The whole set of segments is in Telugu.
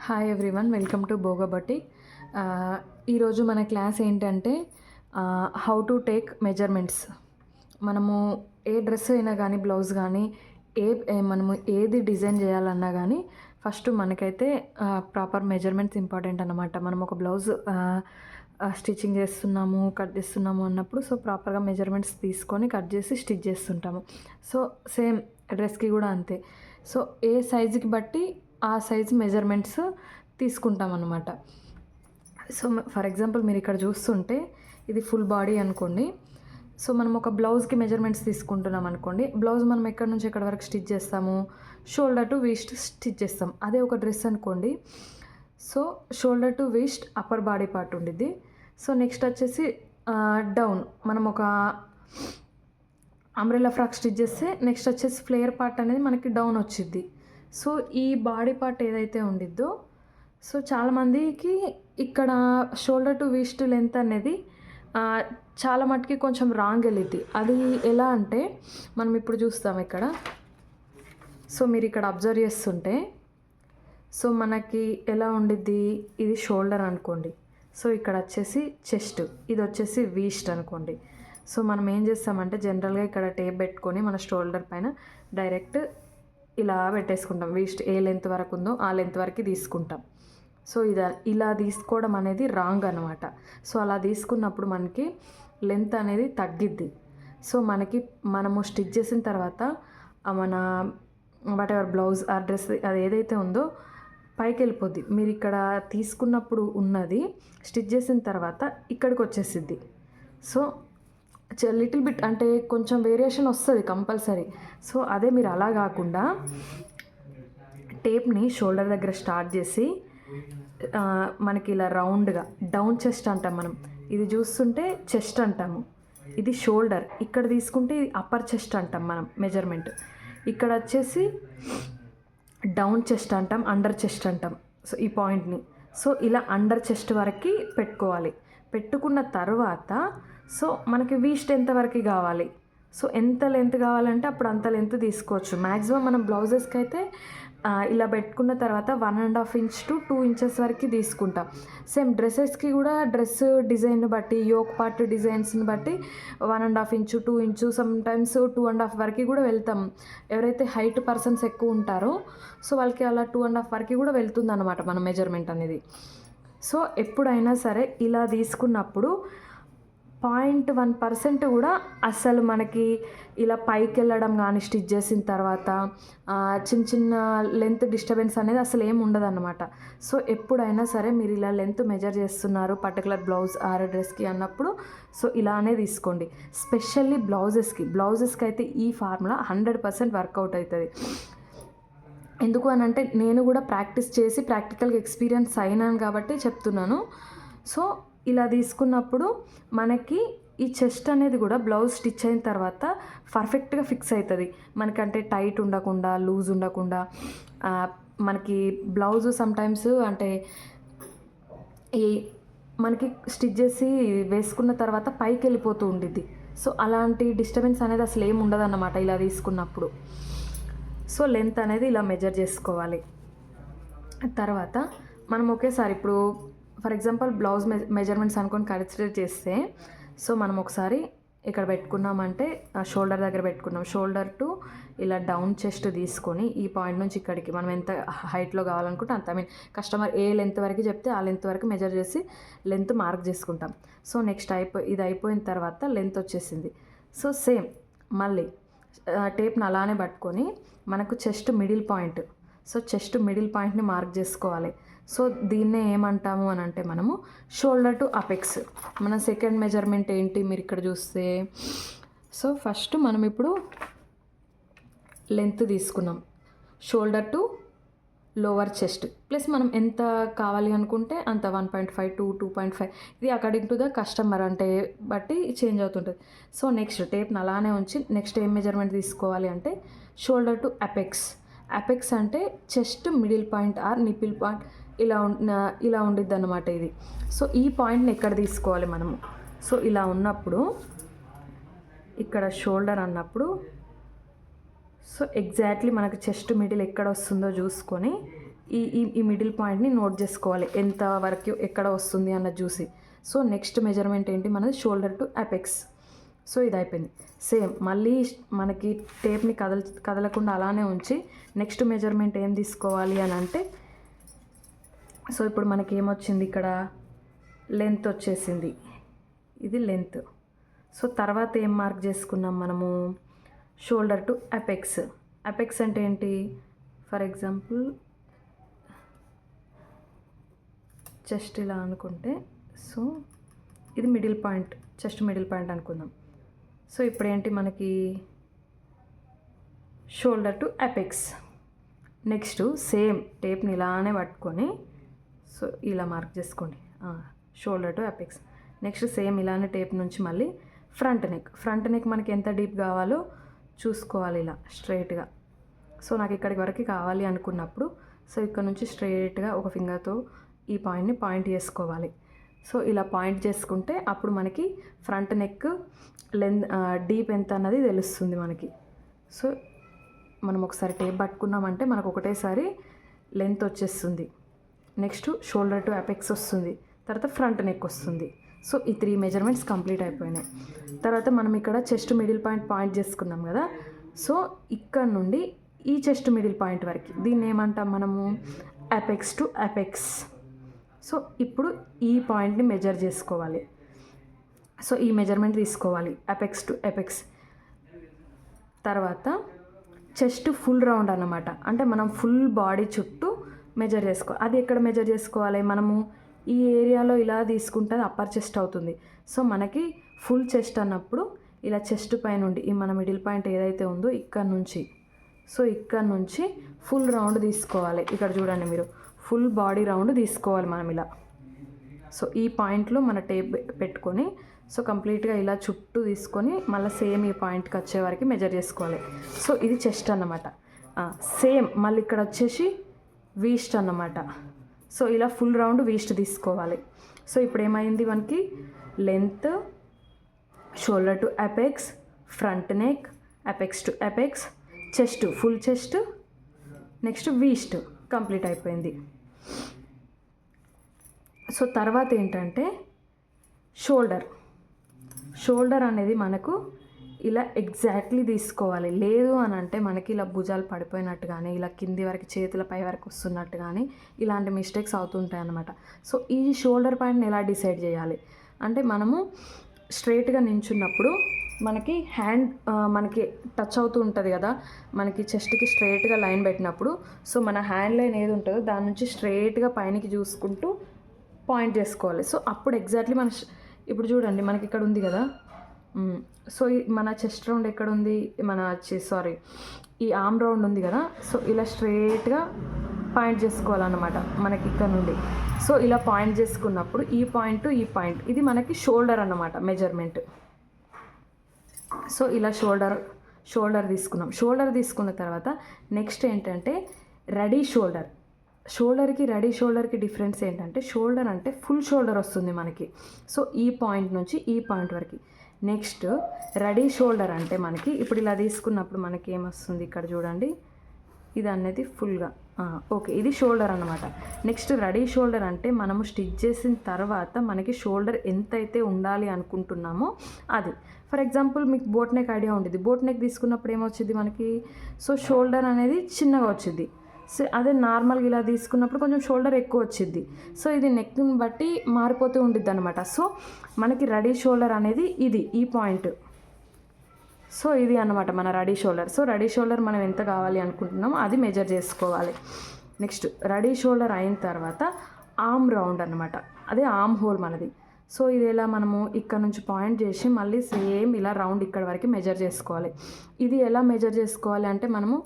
Hi everyone, welcome to బోగా boutique. ఈరోజు మన క్లాస్ ఏంటంటే హౌ టు టేక్ మెజర్మెంట్స్. మనము ఏ డ్రెస్ అయినా కానీ, బ్లౌజ్ కానీ, మనము ఏది డిజైన్ చేయాలన్నా కానీ ఫస్ట్ మనకైతే ప్రాపర్ మెజర్మెంట్స్ ఇంపార్టెంట్ అన్నమాట. మనం ఒక బ్లౌజ్ స్టిచ్చింగ్ చేస్తున్నాము, కట్ చేస్తున్నాము అన్నప్పుడు సో ప్రాపర్గా మెజర్మెంట్స్ తీసుకొని కట్ చేసి స్టిచ్ చేస్తుంటాము. సో సేమ్ డ్రెస్కి కూడా అంతే. సో ఏ సైజుకి బట్టి ఆ సైజ్ మెజర్మెంట్స్ తీసుకుంటాం అన్నమాట. సో ఫర్ ఎగ్జాంపుల్ మీరు ఇక్కడ చూస్తుంటే ఇది ఫుల్ బాడీ అనుకోండి. సో మనం ఒక బ్లౌజ్కి మెజర్మెంట్స్ తీసుకుంటున్నాం అనుకోండి. బ్లౌజ్ మనం ఎక్కడి నుంచి ఎక్కడి వరకు స్టిచ్ చేస్తాము, షోల్డర్ టు వేస్ట్ స్టిచ్ చేస్తాం. అదే ఒక డ్రెస్ అనుకోండి, so shoulder to waste upper body part ఉండిద్ది. సో నెక్స్ట్ వచ్చేసి డౌన్ మనం ఒక అంబ్రెల్లా ఫ్రాక్ స్టిచ్ చేస్తే నెక్స్ట్ వచ్చేసి ఫ్లేయర్ పార్ట్ అనేది మనకి డౌన్ వచ్చిద్ది. సో ఈ బాడీ పార్ట్ ఏదైతే ఉండిద్దో, సో చాలామందికి ఇక్కడ షోల్డర్ టు వేస్ట్ లెంత్ అనేది చాలా మటుకి కొంచెం రాంగ్ వెళ్ళిద్ది. అది ఎలా అంటే మనం ఇప్పుడు చూస్తాం ఇక్కడ. సో మీరు ఇక్కడ అబ్జర్వ్ చేస్తుంటే సో మనకి ఎలా ఉండిద్ది, ఇది షోల్డర్ అనుకోండి. సో ఇక్కడ వచ్చేసి చెస్ట్, ఇది వచ్చేసి వీస్ట్ అనుకోండి. సో మనం ఏం చేస్తామంటే జనరల్గా ఇక్కడ టేప్ పెట్టుకొని మన షోల్డర్ పైన డైరెక్ట్ ఇలా పెట్టేసుకుంటాం. వీస్ట్ ఏ లెంత్ వరకు ఉందో ఆ లెంత్ వరకు తీసుకుంటాం. సో ఇలా తీసుకోవడం అనేది రాంగ్ అనమాట. సో అలా తీసుకున్నప్పుడు మనకి లెంత్ అనేది తగ్గిద్ది. సో మనము స్టిచ్ చేసిన తర్వాత మన వాట్ ఎవర్ బ్లౌజ్ ఆ డ్రెస్ అది ఏదైతే ఉందో పైకి వెళ్ళిపోద్ది. మీరు ఇక్కడ తీసుకున్నప్పుడు ఉన్నది స్టిచ్ చేసిన తర్వాత ఇక్కడికి వచ్చేసిద్ది. సో లిటిల్ బిట్ అంటే కొంచెం వేరియేషన్ వస్తుంది కంపల్సరీ. సో అదే మీరు అలా కాకుండా టేప్ని షోల్డర్ దగ్గర స్టార్ట్ చేసి మనకి ఇలా రౌండ్గా డౌన్ చెస్ట్ అంటాం మనం. ఇది చూస్తుంటే చెస్ట్ అంటాము, ఇది షోల్డర్. ఇక్కడ తీసుకుంటే ఇది అప్పర్ చెస్ట్ అంటాం మనం మెజర్మెంట్. ఇక్కడ వచ్చేసి డౌన్ చెస్ట్ అంటాం, అండర్ చెస్ట్ అంటాం. సో ఈ పాయింట్ని సో ఇలా అండర్ చెస్ట్ వరకు పెట్టుకోవాలి. పెట్టుకున్న తర్వాత సో మనకి వీస్ట్ ఎంత వరకు కావాలి, సో ఎంత లెంత్ కావాలంటే అప్పుడు అంత లెంత్ తీసుకోవచ్చు. మ్యాక్సిమం మనం బ్లౌజెస్కి అయితే ఇలా పెట్టుకున్న తర్వాత 1.5 ఇంచ్ టు 2 ఇంచెస్ వరకు తీసుకుంటాం. సేమ్ డ్రెస్సెస్కి కూడా డ్రెస్ డిజైన్ బట్టి, యోక్ పార్ట్ డిజైన్స్ని బట్టి 1.5 ఇంచు 2 ఇంచు సమ్టైమ్స్ 2.5 వరకు కూడా వెళ్తాం. ఎవరైతే హైట్ పర్సన్స్ ఎక్కువ ఉంటారో సో వాళ్ళకి అలా 2.5 వరకు కూడా వెళ్తుంది అన్నమాట మన మెజర్మెంట్ అనేది. సో ఎప్పుడైనా సరే ఇలా తీసుకున్నప్పుడు 0.1% కూడా అసలు మనకి ఇలా పైకి వెళ్ళడం కానీ స్టిచ్ చేసిన తర్వాత చిన్న లెంత్ డిస్టర్బెన్స్ అనేది అసలు ఏమి ఉండదు అన్నమాట. సో ఎప్పుడైనా సరే మీరు ఇలా లెంత్ మెజర్ చేస్తున్నారు పర్టికులర్ బ్లౌజ్ ఆర్ డ్రెస్కి అన్నప్పుడు సో ఇలానే తీసుకోండి. స్పెషల్లీ బ్లౌజెస్కి అయితే ఈ ఫార్ములా 100% వర్కౌట్ అవుతుంది. ఎందుకు అని అంటే నేను కూడా ప్రాక్టీస్ చేసి ప్రాక్టికల్గా ఎక్స్పీరియన్స్ అయినాను కాబట్టి చెప్తున్నాను. సో ఇలా తీసుకున్నప్పుడు మనకి ఈ చెస్ట్ అనేది కూడా బ్లౌజ్ స్టిచ్ అయిన తర్వాత పర్ఫెక్ట్గా ఫిక్స్ అవుతుంది. మనకంటే టైట్ ఉండకుండా, లూజ్ ఉండకుండా. మనకి బ్లౌజ్ సమ్టైమ్స్ అంటే మనకి స్టిచ్ చేసి వేసుకున్న తర్వాత పైకి వెళ్ళిపోతూ ఉండిద్ది. సో అలాంటి డిస్టర్బెన్స్ అనేది అసలు ఏమి ఉండదు అన్నమాట ఇలా తీసుకున్నప్పుడు. సో లెంత్ అనేది ఇలా మెజర్ చేసుకోవాలి. తర్వాత మనం ఒకేసారి ఇప్పుడు ఫర్ ఎగ్జాంపుల్ బ్లౌజ్ మెజర్మెంట్స్ అనుకొని కన్సిడర్ చేస్తే సో మనం ఒకసారి ఇక్కడ పెట్టుకున్నామంటే షోల్డర్ దగ్గర పెట్టుకున్నాం. షోల్డర్ టు ఇలా డౌన్ చెస్ట్ తీసుకొని ఈ పాయింట్ నుంచి ఇక్కడికి మనం ఎంత హైట్లో కావాలనుకుంటే అంత, I mean customer A length వరకు చెప్తే ఆ లెంత్ వరకు మెజర్ చేసి లెంత్ మార్క్ చేసుకుంటాం. సో నెక్స్ట్ ఇది అయిపోయిన తర్వాత లెంత్ వచ్చేసింది. సో సేమ్ మళ్ళీ టేప్ని అలానే పట్టుకొని మనకు chest middle point, so chest middle పాయింట్ని మార్క్ చేసుకోవాలి. సో దీన్నే ఏమంటాము అని అంటే మనము షోల్డర్ టు అపెక్స్. మన సెకండ్ మెజర్మెంట్ ఏంటి మీరు ఇక్కడ చూస్తే, సో ఫస్ట్ మనం ఇప్పుడు లెంత్ తీసుకున్నాం shoulder to lower chest plus మనం ఎంత కావాలి అనుకుంటే అంత 1.5 to 2.5, ఇది అకార్డింగ్ టు ద కస్టమర్ అంటే బట్టి చేంజ్ అవుతుంటుంది. సో నెక్స్ట్ టేప్ని అలానే ఉంచి నెక్స్ట్ ఏం మెజర్మెంట్ తీసుకోవాలి అంటే షోల్డర్ టు అపెక్స్ అంటే chest middle point or nipple point ఇలా ఉండిద్ది అన్నమాట ఇది. సో ఈ పాయింట్ని ఎక్కడ తీసుకోవాలి మనము, సో ఇలా ఉన్నప్పుడు ఇక్కడ షోల్డర్ అన్నప్పుడు సో ఎగ్జాక్ట్లీ మనకు చెస్ట్ మిడిల్ ఎక్కడ వస్తుందో చూసుకొని ఈ ఈ ఈ మిడిల్ పాయింట్ని నోట్ చేసుకోవాలి, ఎంత వరకు ఎక్కడ వస్తుంది అన్నది చూసి. సో నెక్స్ట్ మెజర్మెంట్ ఏంటి మనది, షోల్డర్ టు అపెక్స్. సో ఇది అయిపోయింది. సేమ్ మళ్ళీ మనకి టేప్ని కదలకుండా అలానే ఉంచి నెక్స్ట్ మెజర్మెంట్ ఏం తీసుకోవాలి అని అంటే, సో ఇప్పుడు మనకి ఏమొచ్చింది ఇక్కడ, లెంత్ వచ్చేసింది, ఇది లెంత్. సో తర్వాత ఏం మార్క్ చేసుకున్నాం మనము, షోల్డర్ టు అపెక్స్. అపెక్స్ అంటే ఏంటి, ఫర్ ఎగ్జాంపుల్ చెస్ట్ ఇలా అనుకుంటే, సో ఇది middle point, chest middle point అనుకుందాం. సో ఇప్పుడు ఏంటి మనకి shoulder to apex. Next same టేప్ని ఇలానే పట్టుకొని సో ఇలా మార్క్ చేసుకోండి, shoulder to apex. Next same ఇలానే టేప్ నుంచి మళ్ళీ ఫ్రంట్ నెక్. ఫ్రంట్ నెక్ మనకి ఎంత డీప్ కావాలో చూసుకోవాలి, ఇలా స్ట్రైట్గా. సో నాకు ఇక్కడికి వరకు కావాలి అనుకున్నప్పుడు సో ఇక్కడ నుంచి స్ట్రైట్గా ఒక ఫింగర్తో ఈ పాయింట్ని పాయింట్ చేసుకోవాలి. సో ఇలా పాయింట్ చేసుకుంటే అప్పుడు మనకి ఫ్రంట్ నెక్ డీప్ ఎంత అన్నది తెలుస్తుంది మనకి. సో మనం ఒకసారి టేప్ పట్టుకున్నామంటే మనకు ఒకటేసారి లెంత్ వచ్చేస్తుంది. నెక్స్ట్ షోల్డర్ టు అపెక్స్ వస్తుంది, తర్వాత ఫ్రంట్ నెక్ వస్తుంది. సో ఈ 3 మెజర్మెంట్స్ కంప్లీట్ అయిపోయినాయి. తర్వాత మనం ఇక్కడ చెస్ట్ మిడిల్ పాయింట్ చేసుకున్నాం కదా. సో ఇక్కడ నుండి ఈ చెస్ట్ మిడిల్ పాయింట్ వరకు దీన్ని ఏమంటాం మనము, అపెక్స్ టు అపెక్స్. సో ఇప్పుడు ఈ పాయింట్ని మెజర్ చేసుకోవాలి. సో ఈ మెజర్మెంట్ తీసుకోవాలి, అపెక్స్ టు అపెక్స్. తర్వాత చెస్ట్ ఫుల్ రౌండ్ అన్నమాట, అంటే మనం ఫుల్ బాడీ చుట్టూ మెజర్ చేసుకోవాలి. అది ఎక్కడ మెజర్ చేసుకోవాలి, మనము ఈ ఏరియాలో ఇలా తీసుకుంటే అది అప్పర్ చెస్ట్ అవుతుంది. సో మనకి ఫుల్ చెస్ట్ అన్నప్పుడు ఇలా చెస్ట్ పై నుండి ఈ మన మిడిల్ పాయింట్ ఏదైతే ఉందో ఇక్కడ నుంచి, సో ఇక్కడ నుంచి ఫుల్ రౌండ్ తీసుకోవాలి. ఇక్కడ చూడండి మీరు, ఫుల్ బాడీ రౌండ్ తీసుకోవాలి మనం ఇలా. సో ఈ పాయింట్లో మన టేప్ పెట్టుకొని సో కంప్లీట్గా ఇలా చుట్టూ తీసుకొని మళ్ళీ సేమ్ ఈ పాయింట్కి వచ్చే వరకు మెజర్ చేసుకోవాలి. సో ఇది చెస్ట్ అన్నమాట. సేమ్ మళ్ళీ ఇక్కడ వచ్చేసి వీస్ట్ అన్నమాట. సో ఇలా ఫుల్ రౌండ్ వీస్ట్ తీసుకోవాలి. సో ఇప్పుడు ఏమైంది మనకి, length, shoulder to apex, front neck, apex to apex, chest full chest, next waist complete అయిపోయింది. సో తర్వాత ఏంటంటే షోల్డర్ అనేది మనకు ఇలా ఎగ్జాక్ట్లీ తీసుకోవాలి. లేదు అని అంటే మనకి ఇలా భుజాలు పడిపోయినట్టు కానీ, ఇలా కింది వరకు చేతుల పై వరకు వస్తున్నట్టు కానీ ఇలాంటి మిస్టేక్స్ అవుతుంటాయి అన్నమాట. సో ఈ షోల్డర్ పాయింట్ని ఎలా డిసైడ్ చేయాలి అంటే, మనము స్ట్రైట్గా నించున్నప్పుడు మనకి హ్యాండ్ మనకి టచ్ అవుతూ ఉంటుంది కదా, మనకి చెస్ట్కి స్ట్రైట్గా లైన్ పెట్టినప్పుడు సో మన హ్యాండ్ లైన్ ఏది ఉంటుందో దాని నుంచి స్ట్రైట్గా పైనకి చూసుకుంటూ పాయింట్ చేసుకోవాలి. సో అప్పుడు ఎగ్జాక్ట్లీ మన ఇప్పుడు చూడండి మనకి ఇక్కడ ఉంది కదా, సో మన చెస్ట్ రౌండ్ ఎక్కడ ఉంది, ఈ ఆర్మ్ రౌండ్ ఉంది కదా. సో ఇలా స్ట్రైట్గా పాయింట్ చేసుకోవాలన్నమాట మనకి ఇక్కడ నుండి. సో ఇలా పాయింట్ చేసుకున్నప్పుడు ఈ పాయింట్ ఇది మనకి షోల్డర్ అన్నమాట మెజర్మెంట్. సో ఇలా షోల్డర్ తీసుకున్నాం. షోల్డర్ తీసుకున్న తర్వాత నెక్స్ట్ ఏంటంటే రెడీ షోల్డర్. రెడీ షోల్డర్కి డిఫరెన్స్ ఏంటంటే, షోల్డర్ అంటే ఫుల్ షోల్డర్ వస్తుంది మనకి. సో ఈ పాయింట్ నుంచి ఈ పాయింట్ వరకు. నెక్స్ట్ రెడీ షోల్డర్ అంటే మనకి ఇప్పుడు ఇలా తీసుకున్నప్పుడు మనకి ఏమొస్తుంది ఇక్కడ చూడండి, ఇది అనేది ఫుల్గా ఓకే, ఇది షోల్డర్ అన్నమాట. నెక్స్ట్ రెడీ షోల్డర్ అంటే మనము స్టిచ్ చేసిన తర్వాత మనకి షోల్డర్ ఎంతైతే ఉండాలి అనుకుంటున్నామో అది. ఫర్ ఎగ్జాంపుల్ మీకు బోట్ నెక్ ఐడియా ఉండేది, బోట్ నెక్ తీసుకున్నప్పుడు ఏమొచ్చింది మనకి, సో షోల్డర్ అనేది చిన్నగా వచ్చింది. సో అదే నార్మల్గా ఇలా తీసుకున్నప్పుడు కొంచెం షోల్డర్ ఎక్కువ వచ్చింది. సో ఇది నెక్ని బట్టి మారిపోతూ ఉండిద్ది అనమాట. సో మనకి రెడీ షోల్డర్ అనేది ఇది, ఈ పాయింట్. సో ఇది అన్నమాట మన ready shoulder. So ready shoulder మనం ఎంత కావాలి అనుకుంటున్నామో అది మెజర్ చేసుకోవాలి. నెక్స్ట్ రెడీ షోల్డర్ అయిన తర్వాత ఆర్మ్ రౌండ్ అనమాట, అదే ఆర్మ్ హోల్ మనది. సో ఇది ఎలా మనము ఇక్కడ నుంచి పాయింట్ చేసి మళ్ళీ సేమ్ ఇలా రౌండ్ ఇక్కడ వరకు మెజర్ చేసుకోవాలి. ఇది ఎలా మెజర్ చేసుకోవాలి అంటే, మనము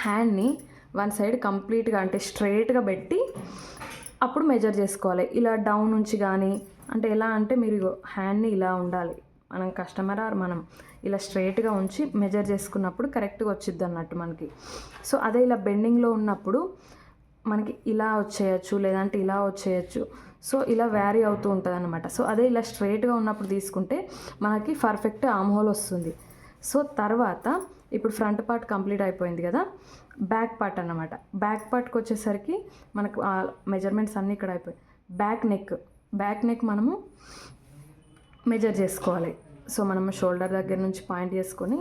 హ్యాండ్ని వన్ సైడ్ కంప్లీట్గా అంటే స్ట్రైట్గా పెట్టి అప్పుడు మెజర్ చేసుకోవాలి. ఇలా డౌన్ నుంచి కానీ, అంటే ఎలా అంటే మీరు హ్యాండ్ని ఇలా ఉండాలి, మనం కస్టమర్ ఆర్ మనం ఇలా స్ట్రైట్గా ఉంచి మెజర్ చేసుకున్నప్పుడు కరెక్ట్గా వచ్చిద్ది అన్నట్టు మనకి. సో అదే ఇలా బెండింగ్లో ఉన్నప్పుడు మనకి ఇలా వచ్చేయచ్చు, లేదంటే ఇలా వచ్చేయచ్చు. సో ఇలా వ్యారీ అవుతూ ఉంటుంది అనమాట. సో అదే ఇలా స్ట్రైట్గా ఉన్నప్పుడు తీసుకుంటే మనకి పర్ఫెక్ట్ ఆర్మ్ హోల్ వస్తుంది. సో తర్వాత ఇప్పుడు ఫ్రంట్ పార్ట్ కంప్లీట్ అయిపోయింది కదా. బ్యాక్ పార్ట్ అన్నమాట. బ్యాక్ పార్ట్కి వచ్చేసరికి మనకు ఆ మెజర్మెంట్స్ అన్నీ ఇక్కడ అయిపోయాయి. బ్యాక్ నెక్ మనము మెజర్ చేసుకోవాలి. సో మనము షోల్డర్ దగ్గర నుంచి పాయింట్ చేసుకొని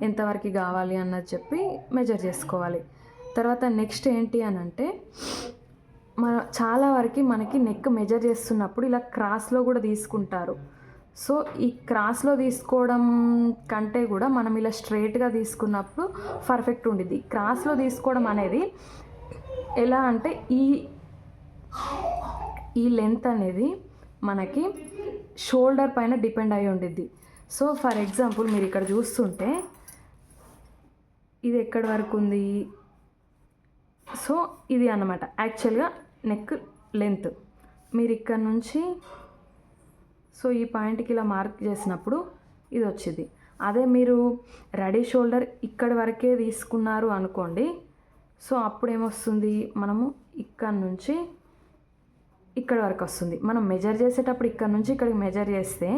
ఎంతవరకు కావాలి అన్నది చెప్పి మెజర్ చేసుకోవాలి. తర్వాత నెక్స్ట్ ఏంటి అని అంటే చాలా వరకు మనకి నెక్ మెజర్ చేస్తున్నప్పుడు ఇలా క్రాస్లో కూడా తీసుకుంటారు. సో ఈ క్రాస్లో తీసుకోవడం కంటే కూడా మనం ఇలా స్ట్రైట్గా తీసుకున్నప్పుడు పర్ఫెక్ట్ ఉండిద్ది. క్రాస్లో తీసుకోవడం అనేది ఎలా అంటే ఈ లెంత్ అనేది మనకి షోల్డర్ పైన డిపెండ్ అయి ఉండిద్ది. సో ఫర్ ఎగ్జాంపుల్ మీరు ఇక్కడ చూస్తుంటే ఇది ఎక్కడి వరకు ఉంది, సో ఇది అన్నమాట యాక్చువల్గా నెక్ లెంత్. మీరు ఇక్కడ నుంచి సో ఈ పాయింట్కి ఇలా మార్క్ చేసినప్పుడు ఇది వచ్చింది. అదే మీరు రెడీ షోల్డర్ ఇక్కడి వరకే తీసుకున్నారు అనుకోండి, సో అప్పుడు ఏమొస్తుంది, మనము ఇక్కడ నుంచి ఇక్కడ వరకు వస్తుంది. మనం మెజర్ చేసేటప్పుడు ఇక్కడ నుంచి ఇక్కడికి మెజర్ చేస్తే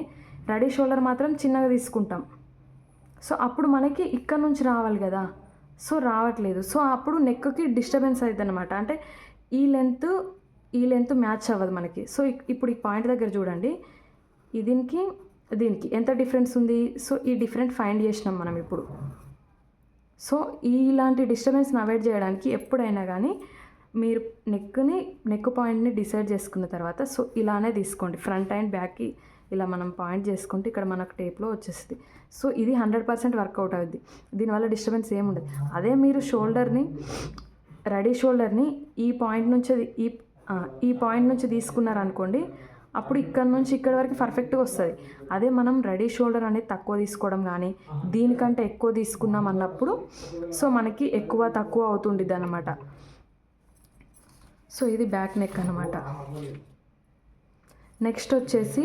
రెడీ షోల్డర్ మాత్రం చిన్నగా తీసుకుంటాం. సో అప్పుడు మనకి ఇక్కడ నుంచి రావాలి కదా, సో రావట్లేదు. సో అప్పుడు నెక్కి డిస్టర్బెన్స్ అవుతుంది అనమాట. అంటే ఈ లెంత్ మ్యాచ్ అవ్వదు మనకి. సో ఇప్పుడు ఈ పాయింట్ దగ్గర చూడండి, దీనికి ఎంత డిఫరెన్స్ ఉంది. సో ఈ డిఫరెంట్ ఫైండ్ చేసినాం మనం ఇప్పుడు. సో ఇలాంటి డిస్టర్బెన్స్ని అవాయిడ్ చేయడానికి ఎప్పుడైనా కానీ మీరు నెక్ పాయింట్ని డిసైడ్ చేసుకున్న తర్వాత సో ఇలానే తీసుకోండి. ఫ్రంట్ అండ్ బ్యాక్కి ఇలా మనం పాయింట్ చేసుకుంటే ఇక్కడ మనకు టేప్లో వచ్చేస్తుంది. సో ఇది 100% వర్కౌట్ అవుద్ది. దీనివల్ల డిస్టర్బెన్స్ ఏముండదు. అదే మీరు రెడీ షోల్డర్ని ఈ పాయింట్ నుంచి తీసుకున్నారనుకోండి, అప్పుడు ఇక్కడ నుంచి ఇక్కడ వరకు పర్ఫెక్ట్గా వస్తుంది. అదే మనం రెడీ షోల్డర్ అనేది తక్కువ తీసుకోవడం కానీ దీనికంటే ఎక్కువ తీసుకున్నాం అన్నప్పుడు సో మనకి ఎక్కువ తక్కువ అవుతుండిద్ది అన్నమాట. సో ఇది బ్యాక్ నెక్ అన్నమాట. నెక్స్ట్ వచ్చేసి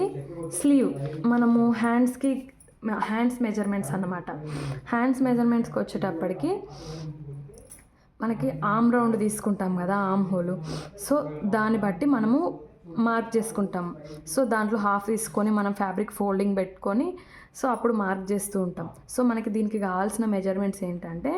స్లీవ్. మనము హ్యాండ్స్ మెజర్మెంట్స్ అన్నమాట. హ్యాండ్స్ మెజర్మెంట్స్కి వచ్చేటప్పటికి మనకి ఆర్మ్ రౌండ్ తీసుకుంటాం కదా, ఆర్మ్ హోలు. సో దాన్ని బట్టి మనము మార్క్ చేసుకుంటాం. సో దాంట్లో హాఫ్ తీసుకొని మనం ఫ్యాబ్రిక్ ఫోల్డింగ్ పెట్టుకొని సో అప్పుడు మార్క్ చేస్తూ ఉంటాం. సో మనకి దీనికి కావాల్సిన మెజర్మెంట్స్ ఏంటంటే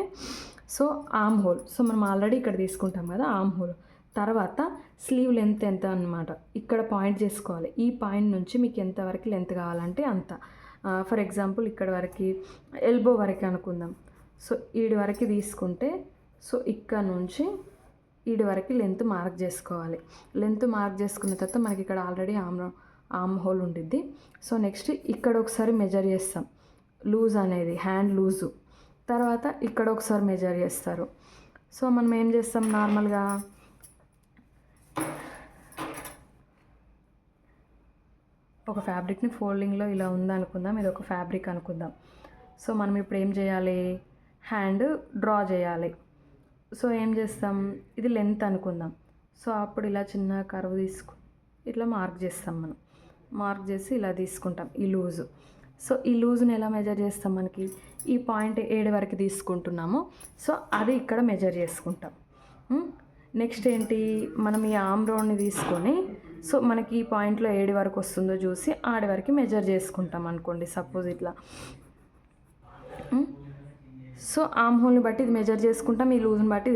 సో ఆర్మ్ హోల్. సో మనం ఆల్రెడీ ఇక్కడ తీసుకుంటాం కదా ఆర్మ్ హోల్. తర్వాత స్లీవ్ లెంత్ ఎంత అన్నమాట ఇక్కడ పాయింట్ చేసుకోవాలి. ఈ పాయింట్ నుంచి మీకు ఎంతవరకు లెంత్ కావాలంటే అంత. ఫర్ ఎగ్జాంపుల్ ఇక్కడ వరకు ఎల్బో వరకు అనుకుందాం. సో ఈడి వరకు తీసుకుంటే సో ఇక్కడ నుంచి ఈడి వరకు లెంత్ మార్క్ చేసుకోవాలి. లెంత్ మార్క్ చేసుకున్న తర్వాత మనకి ఇక్కడ ఆల్రెడీ ఆర్మ్ హోల్ ఉండిద్ది. సో నెక్స్ట్ ఇక్కడ ఒకసారి మెజర్ చేస్తాం లూజ్ అనేది, హ్యాండ్ లూజు. తర్వాత ఇక్కడ ఒకసారి మెజర్ చేస్తారు. సో మనం ఏం చేస్తాం, నార్మల్గా ఒక ఫ్యాబ్రిక్ని ఫోల్డింగ్లో ఇలా ఉందనుకుందాం, ఇది ఒక ఫ్యాబ్రిక్ అనుకుందాం. సో మనం ఇప్పుడు ఏం చేయాలి, హ్యాండ్ డ్రా చేయాలి. సో ఏం చేస్తాం, ఇది లెంత్ అనుకుందాం. సో అప్పుడు ఇలా చిన్న కర్వ్ ఇట్లా మార్క్ చేస్తాం. మనం మార్క్ చేసి ఇలా తీసుకుంటాం ఈ లూజు. సో ఈ లూజ్ని ఎలా మెజర్ చేస్తాం, మనకి ఈ పాయింట్ 7 వరకు తీసుకుంటున్నాము. సో అది ఇక్కడ మెజర్ చేసుకుంటాం. నెక్స్ట్ ఏంటి, మనం ఈ ఆర్మ్ రౌండ్ని తీసుకొని సో మనకి ఈ పాయింట్లో 7 వరకు వస్తుందో చూసి ఆడి వరకు మెజర్ చేసుకుంటాం అనుకోండి, సపోజ్ ఇట్లా. సో ఆర్మ్ హోల్ని బట్టి ఇది మెజర్ చేసుకుంటాం, ఈ లూజ్ని బట్టి.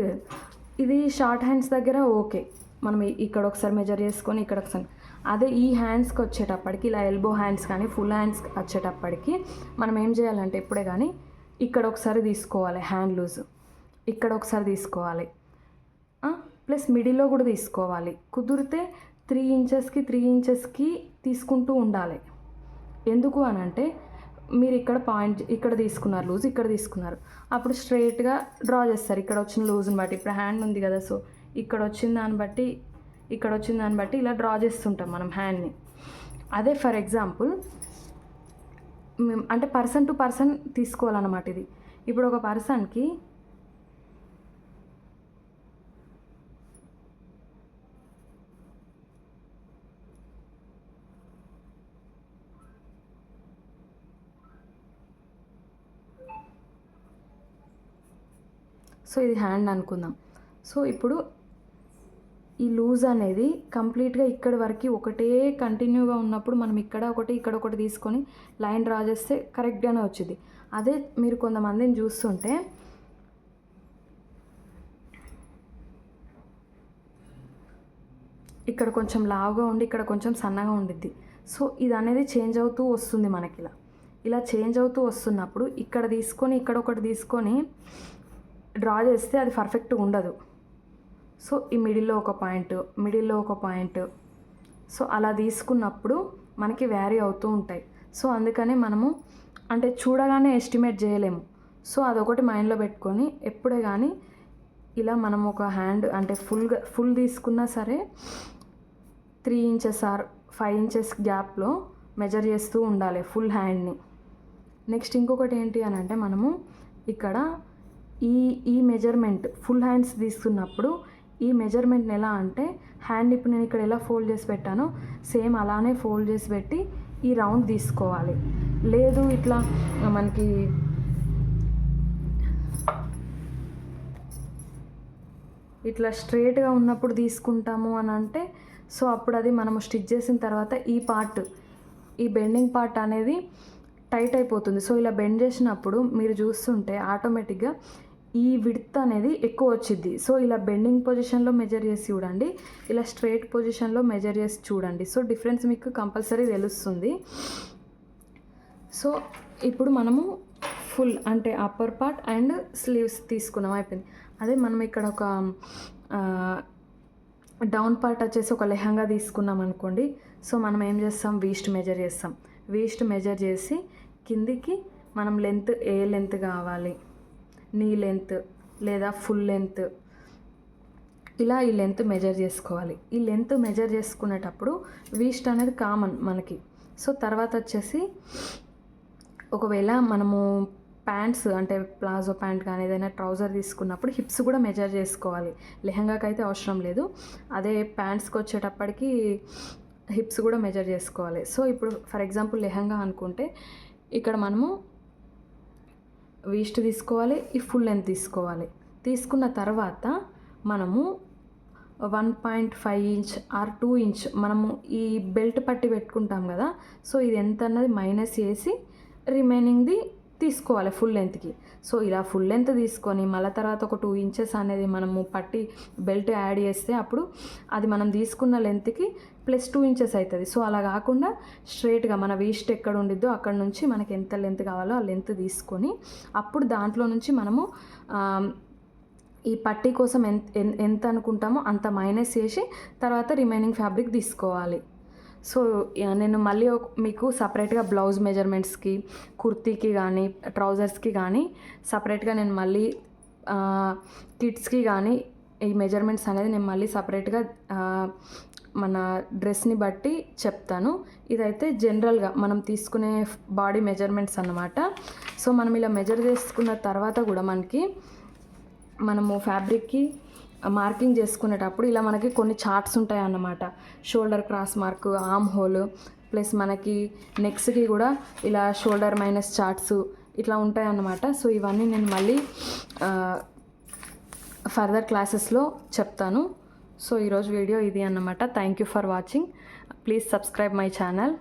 ఇది షార్ట్ హ్యాండ్స్ దగ్గర ఓకే, మనం ఇక్కడ ఒకసారి మెజర్ చేసుకొని ఇక్కడ ఒకసారి. అదే ఈ హ్యాండ్స్కి వచ్చేటప్పటికి ఇలా ఎల్బో హ్యాండ్స్ కానీ ఫుల్ హ్యాండ్స్ వచ్చేటప్పటికి మనం ఏం చేయాలంటే ఎప్పుడే కానీ ఇక్కడ ఒకసారి తీసుకోవాలి హ్యాండ్ లూజ్, ఇక్కడ ఒకసారి తీసుకోవాలి, ప్లస్ మిడిల్లో కూడా తీసుకోవాలి. కుదిరితే 3 ఇంచెస్కి 3 ఇంచెస్కి తీసుకుంటూ ఉండాలి. ఎందుకు అని అంటే మీరు ఇక్కడ పాయింట్ ఇక్కడ తీసుకున్నారు లూజ్, ఇక్కడ తీసుకున్నారు, అప్పుడు స్ట్రైట్గా డ్రా చేస్తారు ఇక్కడ వచ్చిన లూజ్ని బట్టి. ఇప్పుడు హ్యాండ్ ఉంది కదా, సో ఇక్కడ వచ్చిన దాన్ని బట్టి ఇలా డ్రా చేస్తుంటాం మనం హ్యాండ్ని. అదే ఫర్ ఎగ్జాంపుల్ అంటే పర్సన్ టు పర్సన్ తీసుకోవాలన్నమాట ఇది. ఇప్పుడు ఒక పర్సన్కి సో ఇది హ్యాండ్ అనుకుందాం. సో ఇప్పుడు ఈ లూజ్ అనేది కంప్లీట్గా ఇక్కడి వరకు ఒకటే కంటిన్యూగా ఉన్నప్పుడు మనం ఇక్కడ ఒకటి తీసుకొని లైన్ డ్రా చేస్తే కరెక్ట్గానే వచ్చింది. అదే మీరు కొంతమందిని చూస్తుంటే ఇక్కడ కొంచెం లావుగా ఉండి ఇక్కడ కొంచెం సన్నగా ఉండిద్ది. సో ఇది అనేది చేంజ్ అవుతూ వస్తుంది మనకి ఇలా చేంజ్ అవుతూ వస్తున్నప్పుడు ఇక్కడ తీసుకొని ఇక్కడ ఒకటి తీసుకొని డ్రా చేస్తే అది పర్ఫెక్ట్గా ఉండదు. సో ఈ మిడిల్లో ఒక పాయింట్ సో అలా తీసుకున్నప్పుడు మనకి వ్యారీ అవుతూ ఉంటాయి. సో అందుకని మనము అంటే చూడగానే ఎస్టిమేట్ చేయలేము. సో అదొకటి మైండ్లో పెట్టుకొని ఎప్పుడే కానీ ఇలా మనం ఒక హ్యాండ్ అంటే ఫుల్ తీసుకున్నా సరే 3 ఇంచెస్ ఆర్ 5 ఇంచెస్ గ్యాప్లో మెజర్ చేస్తూ ఉండాలి ఫుల్ హ్యాండ్ని. నెక్స్ట్ ఇంకొకటి ఏంటి అని అంటే మనము ఇక్కడ ఈ మెజర్మెంట్ ఫుల్ హ్యాండ్స్ తీసుకున్నప్పుడు ఈ మెజర్మెంట్ని ఎలా అంటే హ్యాండ్ ఇప్పుడు నేను ఇక్కడ ఎలా ఫోల్డ్ చేసి పెట్టానో సేమ్ అలానే ఫోల్డ్ చేసి పెట్టి ఈ రౌండ్ తీసుకోవాలి. లేదు ఇట్లా మనకి ఇట్లా స్ట్రైట్గా ఉన్నప్పుడు తీసుకుంటాము అని అంటే సో అప్పుడు అది మనము స్టిచ్ చేసిన తర్వాత ఈ బెండింగ్ పార్ట్ అనేది టైట్ అయిపోతుంది. సో ఇలా బెండ్ చేసినప్పుడు మీరు చూస్తుంటే ఆటోమేటిక్గా ఈ విడ్త్ అనేది ఎక్కువ వచ్చింది. సో ఇలా బెండింగ్ పొజిషన్లో మెజర్ చేసి చూడండి, ఇలా స్ట్రైట్ పొజిషన్లో మెజర్ చేసి చూడండి. సో డిఫరెన్స్ మీకు కంపల్సరీ తెలుస్తుంది. సో ఇప్పుడు మనము ఫుల్ అంటే అప్పర్ పార్ట్ అండ్ స్లీవ్స్ తీసుకున్నాం అయిపోయింది. అదే మనం ఇక్కడ ఒక డౌన్ పార్ట్ వచ్చేసి ఒక లెహంగా తీసుకున్నాం అనుకోండి. సో మనం ఏం చేస్తాం, వీస్ట్ మెజర్ చేసి కిందికి మనం లెంత్ ఏ లెంత్ కావాలి, నీ లెంత్ లేదా ఫుల్ లెంత్, ఇలా ఈ లెంత్ మెజర్ చేసుకోవాలి. ఈ లెంత్ మెజర్ చేసుకునేటప్పుడు వీస్ట్ అనేది కామన్ మనకి. సో తర్వాత వచ్చేసి ఒకవేళ మనము ప్యాంట్స్ అంటే ప్లాజో ప్యాంట్ కానీ ఏదైనా ట్రౌజర్ తీసుకున్నప్పుడు హిప్స్ కూడా మెజర్ చేసుకోవాలి. లెహంగాకి అయితే అవసరం లేదు, అదే ప్యాంట్స్కి వచ్చేటప్పటికి హిప్స్ కూడా మెజర్ చేసుకోవాలి. సో ఇప్పుడు ఫర్ ఎగ్జాంపుల్ లెహంగా అనుకుంటే ఇక్కడ మనము వీస్ట్ తీసుకోవాలి, ఈ ఫుల్ లెంత్ తీసుకోవాలి. తీసుకున్న తర్వాత మనము 1.5 ఇంచ్ ఆర్ 2 ఇంచ్ మనము ఈ బెల్ట్ పట్టి పెట్టుకుంటాం కదా. సో ఇది ఎంత అన్నది మైనస్ చేసి రిమైనింగ్ది తీసుకోవాలి ఫుల్ లెంత్కి. సో ఇలా ఫుల్ లెంత్ తీసుకొని మళ్ళీ తర్వాత ఒక 2 ఇంచెస్ అనేది మనము పట్టి బెల్ట్ యాడ్ చేస్తే అప్పుడు అది మనం తీసుకున్న లెంత్కి ప్లస్ 2 ఇంచెస్ అవుతుంది. సో అలా కాకుండా స్ట్రైట్గా మన వీస్ట్ ఎక్కడ ఉండిద్దో అక్కడ నుంచి మనకి ఎంత లెంత్ కావాలో ఆ లెంత్ తీసుకొని అప్పుడు దాంట్లో నుంచి మనము ఈ పట్టీ కోసం ఎంత అనుకుంటామో అంత మైనస్ చేసి తర్వాత రిమైనింగ్ ఫ్యాబ్రిక్ తీసుకోవాలి. సో నేను మళ్ళీ మీకు సపరేట్గా బ్లౌజ్ మెజర్మెంట్స్కి, కుర్తీకి కానీ ట్రౌజర్స్కి కానీ సపరేట్గా నేను మళ్ళీ కిడ్స్కి కానీ ఈ మెజర్మెంట్స్ అనేది నేను మళ్ళీ సపరేట్గా మన డ్రెస్ని బట్టి చెప్తాను. ఇదైతే జనరల్గా మనం తీసుకునే బాడీ మెజర్మెంట్స్ అన్నమాట. సో మనం ఇలా మెజర్ చేసుకున్న తర్వాత కూడా మనము ఫ్యాబ్రిక్కి మార్కింగ్ చేసుకునేటప్పుడు ఇలా మనకి కొన్ని చార్ట్స్ ఉంటాయి అన్నమాట. Shoulder cross mark, arm whole, plus మనకి నెక్స్ట్కి కూడా ఇలా షోల్డర్ మైనస్ చార్ట్స్ ఇట్లా ఉంటాయి అన్నమాట. సో ఇవన్నీ నేను మళ్ళీ ఫర్దర్ క్లాసెస్లో చెప్తాను. సో ఈరోజు వీడియో ఇది అన్నమాట. Thank you for watching. Please subscribe my channel.